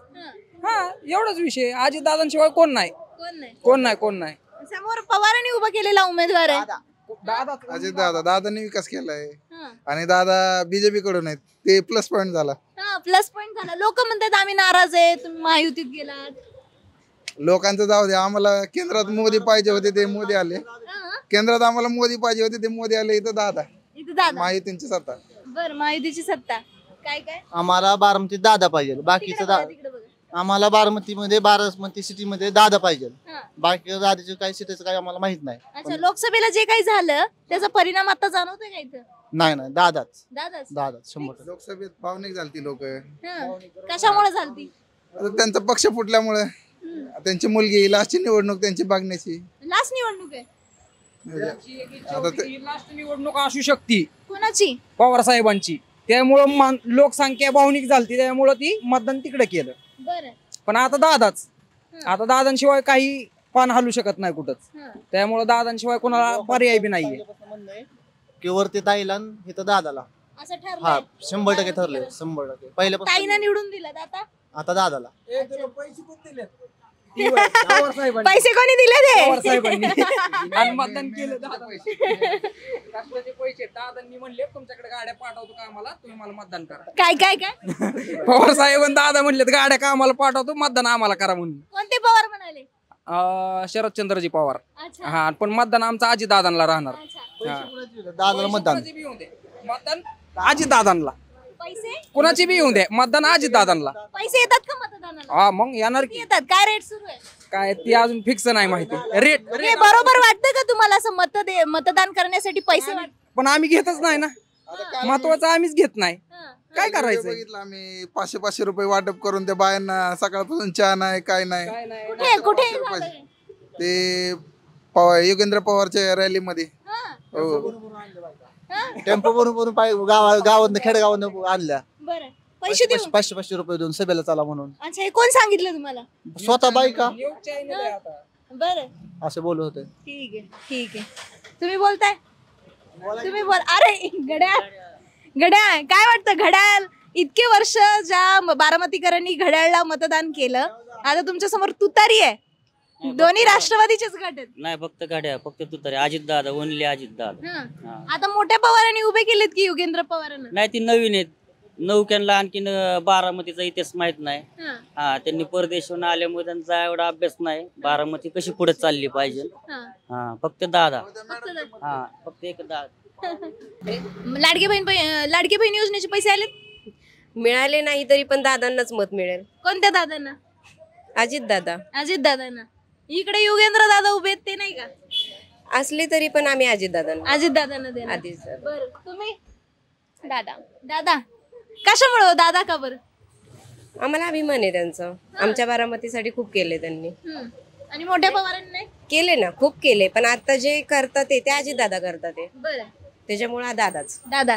हा एवढाच विषय, अजितदादांशिवाय कोण नाही. कोण नाही. समोर पवारांनी उभा केलेला उमेदवार आहे. अजित दादांनी विकास केलाय आणि दादा बीजेपी कडून आहेत, ते प्लस पॉइंट झाला. प्लस पॉइंट झाला. लोक म्हणतात आम्ही नाराज आहे, तुम्ही महायुतीत गेलात. लोकांचं जाऊ दे, आम्हाला केंद्रात मोदी पाहिजे होते ते मोदी आले. केंद्रात आम्हाला मोदी पाहिजे होते ते मोदी आले. इथं दादा महायुतींची सत्ता. बरं, महायुतीची सत्ता. काय आम्हाला बारामतीत दादा पाहिजे, बाकीचं आम्हाला बारामती सिटी मध्ये दादा पाहिजे. बाकी दादाचे काही सिटीचं काही आम्हाला माहित नाही. अच्छा, लोकसभेला जे काही झालं त्याचा परिणाम आता जाणवतोय का इथं? नाही दादाच 100%. लोकसभेत भावनिक झालती लोक. कशामुळे झालती? त्यांचा पक्ष फुटल्यामुळे. त्यांची मुलगी लास्टची निवडणूक त्यांची बघण्याची. लास्ट निवडणूक आहे लास्ट निवडणूक असू शकते. कोणाची? पवार साहेबांची. त्यामुळं लोकसंख्या भावनिक झालती, त्यामुळं ती मतदान तिकडे केलं. पण आता दादांशिवाय काही पान हलू शकत नाही कुठंच. त्यामुळं दादांशिवाय कोणाला पर्याय बी नाहीये. की वरती ताईला इथं दादाला. असं ठरलं. हा 100% ठरले. 100% पहिल्यापासून. ताईना निवडून दिलं आता दादाला. पैसे कोणी दिले ते? आणि मतदान केलं दादांचे पैसे. दादांनी म्हणले तुमच्याकडे गाड्या पाठवतो का आम्हाला, तुम्ही मला मतदान करा. काय पवार साहेब दादा म्हणले गाड्या का आम्हाला पाठवतो, मतदान आम्हाला करा म्हणून. कोणते पवार म्हणाले? शरदचंद्रजी पवार. हा, पण मतदान आमचं अजितदादांना राहणार. दादाला मतदान अजितदादांना. कोणाची बी येऊन दे, मतदान अजितदादांना. पैसे येतात का मतदानाला? हा, मग येणार की. येतात. काय रेट सुरू आहे? काय ते अजून फिक्स नाही माहिती. रेट बरोबर वाटतं का तुम्हाला असं मतदान करण्यासाठी पैसे? पण आम्ही घेतच नाही ना. महत्वाचं आम्हीच घेत नाही. काय करायचं? बघितलं आम्ही 500 रुपये वाटप करून त्या बायांना सकाळपासून चहा नाही, काय नाही. कुठे ते योगेंद्र पवारच्या रॅलीमध्ये. टेम्पो भरून गावात खेडगावात आणल्या. बरं, पैसे देऊन 500 रुपये देऊन सभेला चला म्हणून. अच्छा, हे कोण सांगितलं तुम्हाला? स्वतः बायका. बरं, असे बोलत होते. ठीक आहे. तुम्ही बोलताय? तुम्ही बोल. अरे घड्याळ काय वाटतं? घड्याळ इतके वर्ष ज्या बारामतीकरांनी घड्याळला मतदान केलं, आता तुमच्या समोर तुतारी आहे. दोन्ही राष्ट्रवादीचेच गट आहेत. नाही, फक्त घड्याळ, फक्त तुतारी. अजितदादा, ओनली अजितदादा. आता मोठ्या पवारांनी उभे केलेत की योगेंद्र पवारांना? नाही, ती नवीन आहेत. नौक्यांना आणखीन बारामतीचा इतिहास माहित नाही. हा, त्यांनी परदेशातून आल्यामुळे त्यांचा एवढा अभ्यास नाही. बारामती कशी पुढे चालली पाहिजे. हा, फक्त दादा. हा, फक्त एक दादा. लाडकी बहीण योजनेचे पैसे आलेत? मिळाले नाही तरी पण दादांनाच मत मिळेल. कोणत्या दादांना? अजितदादांना. इकडे योगेंद्र दादा उभे आहेत, ते नाही का? असले तरी पण आम्ही अजितदादांना देणार. बरं, तुम्ही? दादा कशामुळे? दादा का बरं? आम्हाला अभिमान आहे त्यांचा. आमच्या बारामतीसाठी खूप केले त्यांनी. आणि मोठ्या पवारांनी नाही केले ना? खूप केले, पण आता जे करतात ते अजितदादा करतात. बरं, त्याच्यामुळे दादाच. दादा